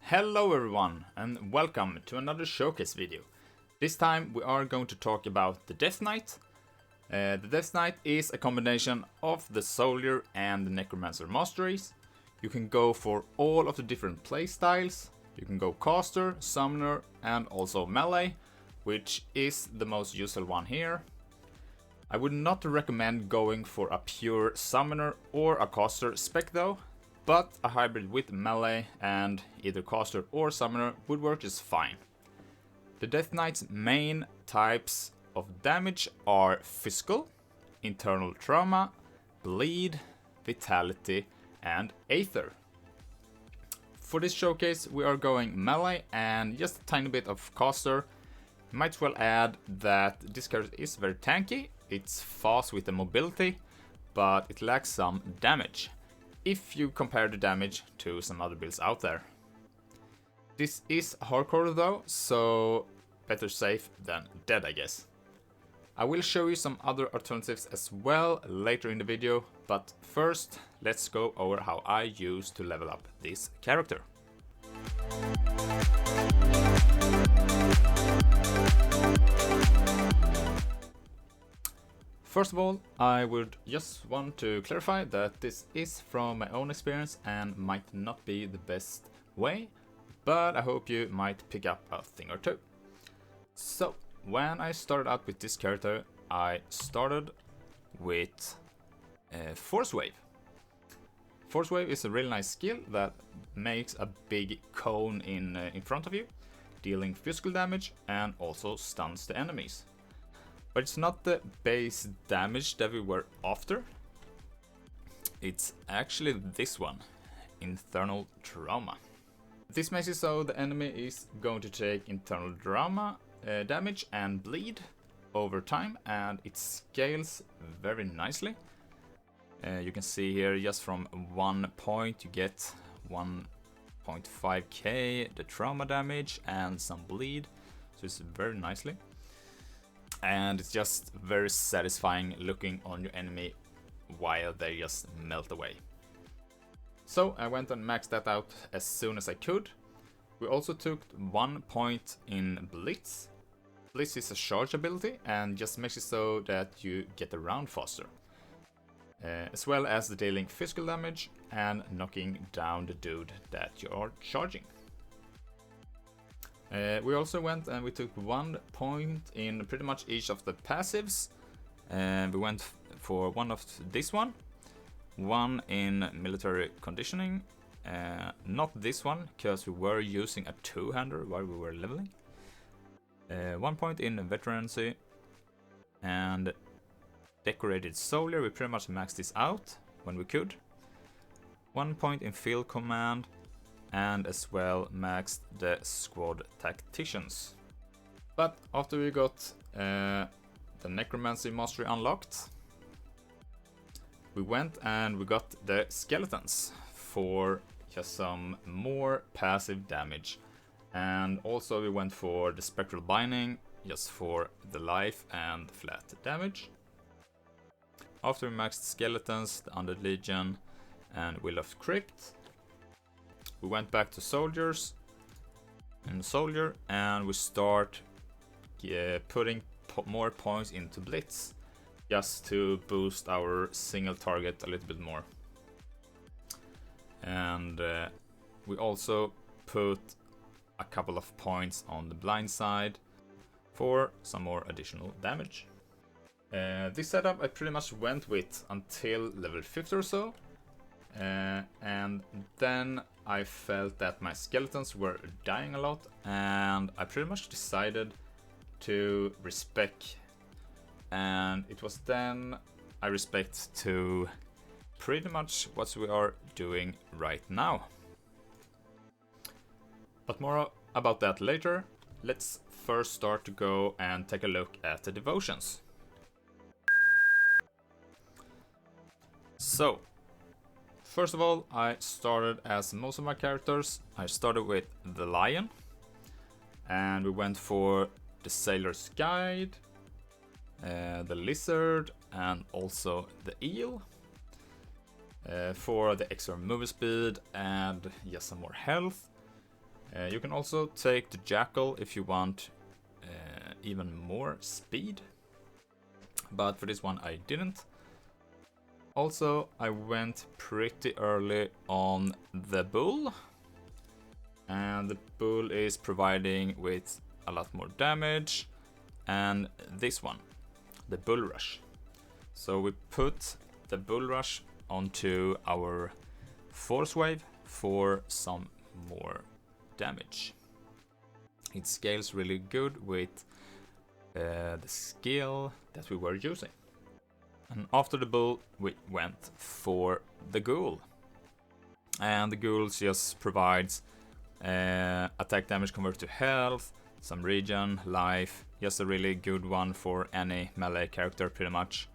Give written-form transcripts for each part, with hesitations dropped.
Hello everyone and welcome to another showcase video. This time we are going to talk about the Death Knight. The Death Knight is a combination of the Soldier and the Necromancer masteries. You can go for all of the different playstyles. You can go caster, summoner and also melee, which is the most useful one here. I would not recommend going for a pure summoner or a caster spec though, but a hybrid with melee and either caster or summoner would work just fine. The Death Knight's main types of damage are physical, internal trauma, bleed, vitality and aether. For this showcase we are going melee and just a tiny bit of caster. Might as well add that this character is very tanky, it's fast with the mobility, but it lacks some damage if you compare the damage to some other builds out there. This is hardcore though, so better safe than dead I guess. I will show you some other alternatives as well later in the video, but first let's go over how I use to level up this character. First of all, I would just want to clarify that this is from my own experience and might not be the best way, but I hope you might pick up a thing or two. So, when I started out with this character, I started with Force Wave. Force Wave is a really nice skill that makes a big cone in front of you, dealing physical damage and also stuns the enemies. But it's not the base damage that we were after. It's actually this one, internal trauma. This makes it so the enemy is going to take internal trauma damage and bleed over time, and it scales very nicely. You can see here just from 1 point you get 1.5k the trauma damage and some bleed, so it's very nicely. And it's just very satisfying looking on your enemy while they just melt away. So I went and maxed that out as soon as I could. We also took 1 point in Blitz. Blitz is a charge ability and just makes it so that you get around faster. As well as dealing physical damage and knocking down the dude that you are charging. We also went and we took 1 point in pretty much each of the passives. We went for one of this one in military conditioning, not this one because we were using a two-hander while we were leveling. 1 point in veterancy and decorated soldier, we pretty much maxed this out when we could. 1 point in field command, and as well maxed the squad tacticians. But after we got the necromancy mastery unlocked, we went and we got the skeletons for just some more passive damage. And also we went for the spectral binding just for the life and flat damage. After we maxed skeletons, the Undead Legion and Will of Crypt, we went back to soldiers and soldier and we start putting more points into Blitz just to boost our single target a little bit more. And we also put a couple of points on the blind side for some more additional damage. This setup I pretty much went with until level 50 or so. And then I felt that my skeletons were dying a lot and I pretty much decided to respec, and it was then I respect to pretty much what we are doing right now. But more about that later. Let's first start to go and take a look at the devotions. So first of all, I started as most of my characters. I started with the lion, and we went for the sailor's guide, the lizard, and also the eel. For the extra movement speed and just some more health. You can also take the jackal if you want even more speed, but for this one I didn't. Also, I went pretty early on the bull, and the bull is providing with a lot more damage, and this one, the bull rush. So we put the bull rush onto our force wave for some more damage. It scales really good with the skill that we were using. And after the bull, we went for the ghoul. And the ghoul just provides attack damage converted to health, some regen, life, just a really good one for any melee character pretty much.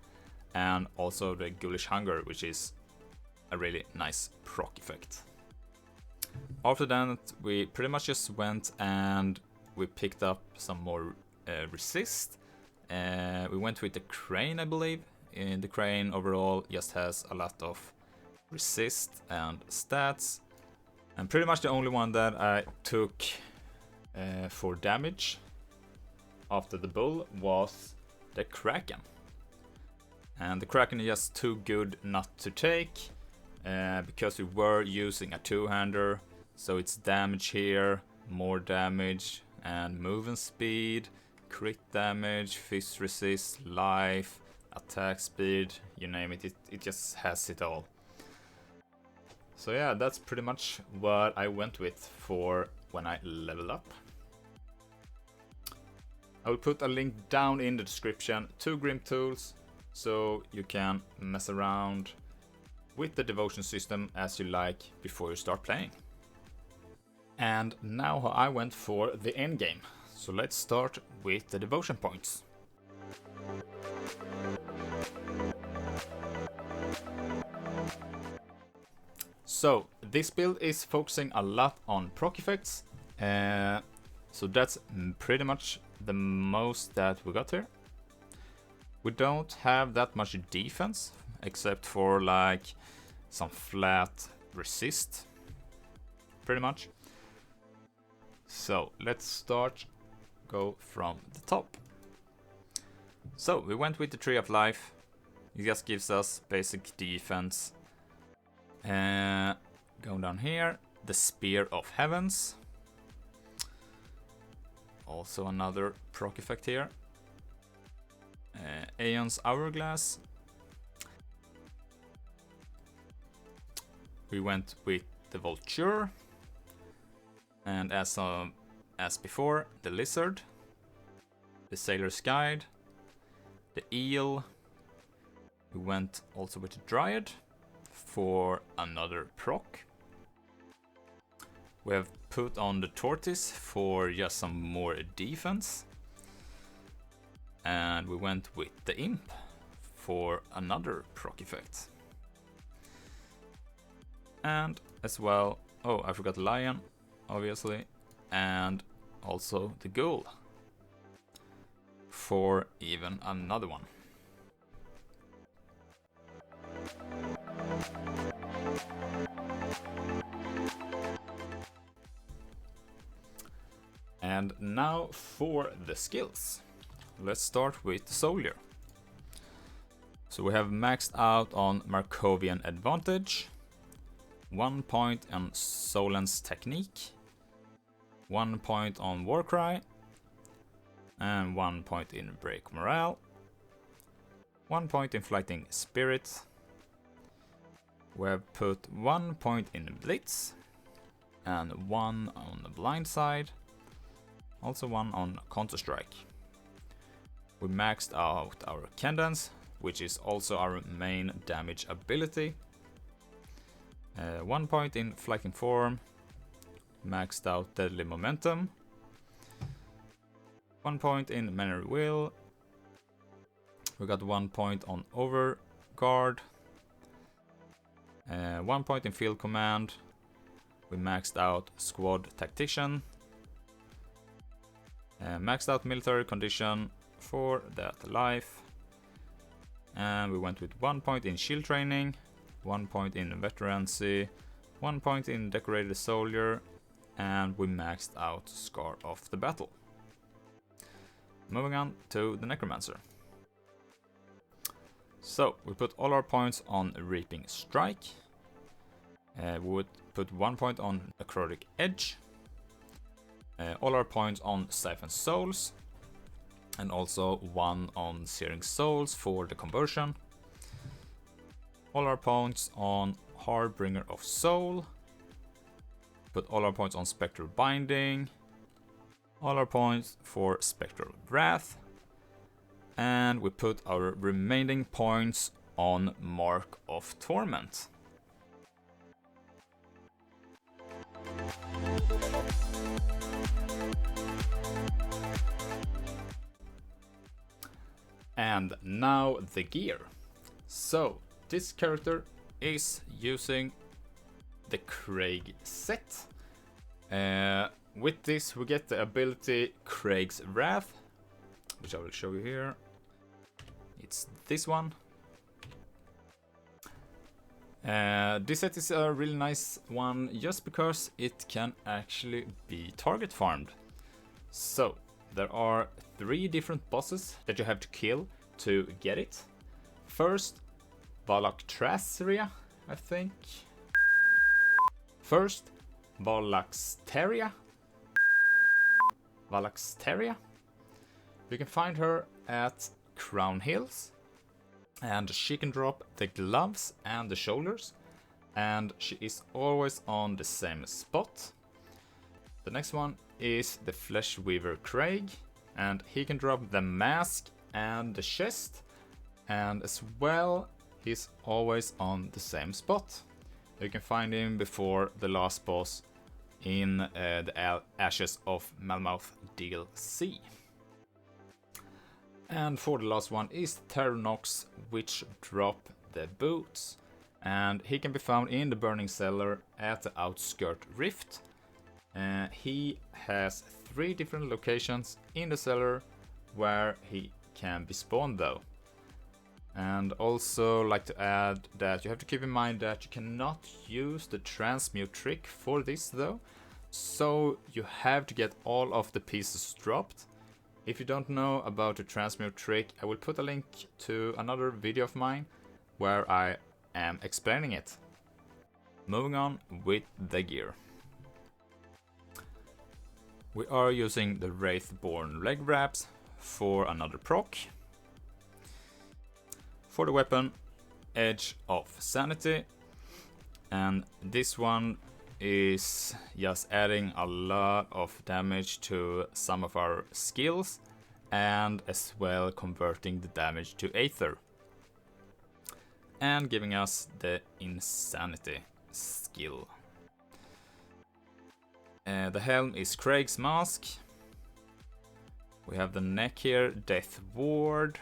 And also the ghoulish hunger, which is a really nice proc effect. After that, we pretty much just went and we picked up some more resist. We went with the crane, I believe. The crane overall just has a lot of resist and stats. And pretty much the only one that I took for damage after the bull was the kraken. And the kraken is just too good not to take, because we were using a two-hander, so it's damage here, more damage, and movement speed, crit damage, fist resist, life, attack speed, you name it, it just has it all. So yeah, that's pretty much what I went with for when I leveled up. I will put a link down in the description to Grim Tools, so you can mess around with the devotion system as you like before you start playing. And now I went for the end game. So let's start with the devotion points. So this build is focusing a lot on proc effects. So that's pretty much the most that we got here. We don't have that much defense, except for like some flat resist, pretty much. So let's go from the top. So we went with the Tree of Life. It just gives us basic defense. Going down here, the Spear of Heavens. Also another proc effect here. Aeon's Hourglass. We went with the Vulture. And as before, the Lizard. The Sailor's Guide. The Eel. We went also with the Dryad for another proc. We have put on the Tortoise for just some more defense. And we went with the Imp for another proc effect. And as well, oh, I forgot Lion, obviously, and also the Ghoul for even another one. And now for the skills. Let's start with the Soldier. So we have maxed out on Markovian Advantage, 1 point on Solon's Technique, 1 point on Warcry, and 1 point in Break Morale, 1 point in Flighting Spirit. We have put 1 point in Blitz, and 1 on the Blind Side, also 1 on Counter-Strike. We maxed out our Cadence, which is also our main damage ability. 1 point in Flanking Form, maxed out Deadly Momentum. 1 point in Manner Will. We got 1 point on Overguard. 1 point in field command. We maxed out squad tactician. Maxed out military condition for that life. And we went with 1 point in shield training, 1 point in veterancy, 1 point in decorated soldier, and we maxed out Scar of the Battle. Moving on to the Necromancer. So we put all our points on Reaping Strike. We would put 1 point on Necrotic Edge. All our points on Siphon Souls. And also 1 on Searing Souls for the conversion. All our points on Harbinger of Soul. Put all our points on Spectral Binding. All our points for Spectral Wrath. And we put our remaining points on Mark of Torment. And now the gear. So this character is using the Krieg set. With this we get the ability Krieg's Wrath, which I will show you here. It's this one. This set is a really nice one just because it can actually be target farmed. So there are 3 different bosses that you have to kill to get it. First, Balaktraseria, I think. First, Valaxteria. You can find her at Crown Hills. And she can drop the gloves and the shoulders. And she is always on the same spot. The next one is the Flesh Weaver Krieg, and he can drop the mask and the chest, and as well he's always on the same spot. You can find him before the last boss in the Ashes of Malmouth DLC. And for the last one is Terranox, which drop the boots, and he can be found in the Burning Cellar at the Outskirt Rift. He has 3 different locations in the cellar where he can be spawned though. And also like to add that you have to keep in mind that you cannot use the transmute trick for this though. So you have to get all of the pieces dropped. If you don't know about the transmute trick, I will put a link to another video of mine where I am explaining it. Moving on with the gear. We are using the Wraithborn leg wraps for another proc. For the weapon, Edge of Sanity, and this one is just adding a lot of damage to some of our skills and as well converting the damage to Aether and giving us the Insanity skill. The helm is Krieg's mask. We have the neck here, Death Ward.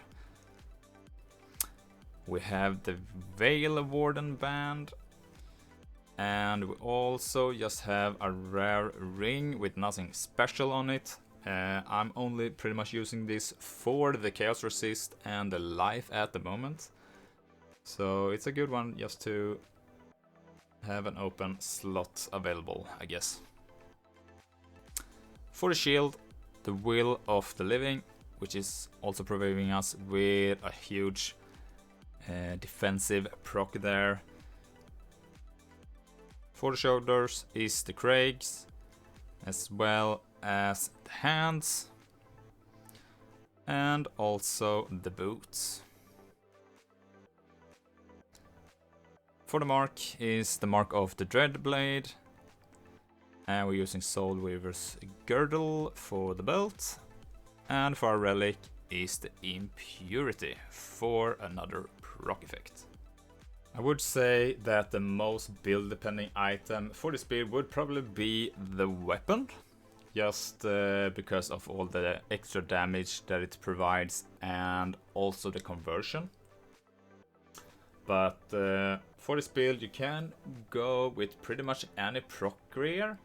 We have the Veil Warden band. And we also just have a rare ring with nothing special on it. I'm only pretty much using this for the Chaos Resist and the life at the moment. So it's a good one just to have an open slot available, I guess. For the shield, the Will of the Living, which is also providing us with a huge defensive proc there. For the shoulders is the Krieg's, as well as the hands, and also the boots. For the mark is the mark of the Dreadblade, and we're using Soulweaver's girdle for the belt, and for our relic is the Impurity for another proc effect. I would say that the most build depending item for this build would probably be the weapon, just because of all the extra damage that it provides and also the conversion. But for this build you can go with pretty much any proc gear,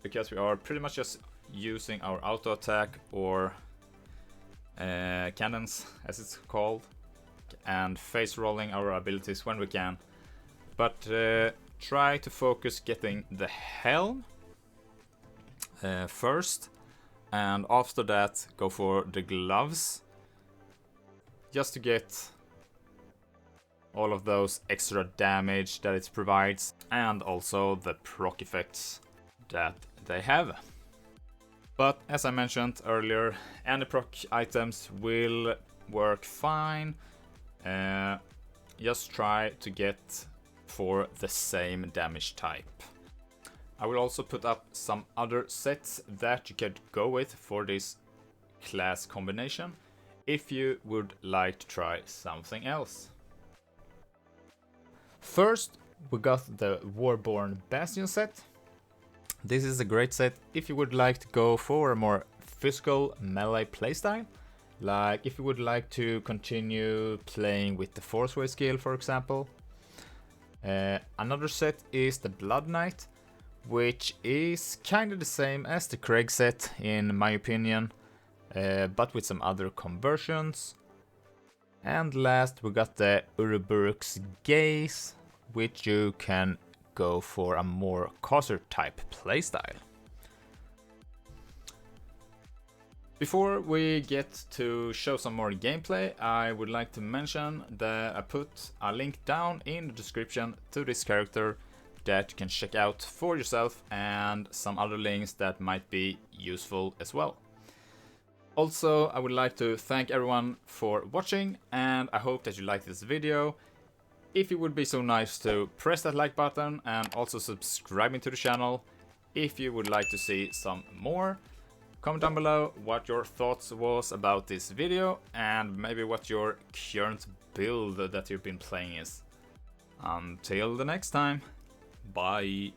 because we are pretty much just using our auto attack or cannons as it's called, and face rolling our abilities when we can. But try to focus getting the helm first, and after that go for the gloves, just to get all of those extra damage that it provides, and also the proc effects that they have. But as I mentioned earlier, any proc items will work fine. Just try to get for the same damage type. I will also put up some other sets that you could go with for this class combination if you would like to try something else. First, we got the Warborn Bastion set. This is a great set if you would like to go for a more physical melee playstyle, like if you would like to continue playing with the Forceway skill, for example. Another set is the Blood Knight, which is kind of the same as the Krieg set in my opinion, but with some other conversions. And last we got the Uruburuk's Gaze, which you can go for a more caster type playstyle. Before we get to show some more gameplay, I would like to mention that I put a link down in the description to this character that you can check out for yourself, and some other links that might be useful as well. Also, I would like to thank everyone for watching, and I hope that you liked this video. If you would be so nice to press that like button and also subscribing to the channel if you would like to see some more. Comment down below what your thoughts was about this video, and maybe what your current build that you've been playing is. Until the next time, bye.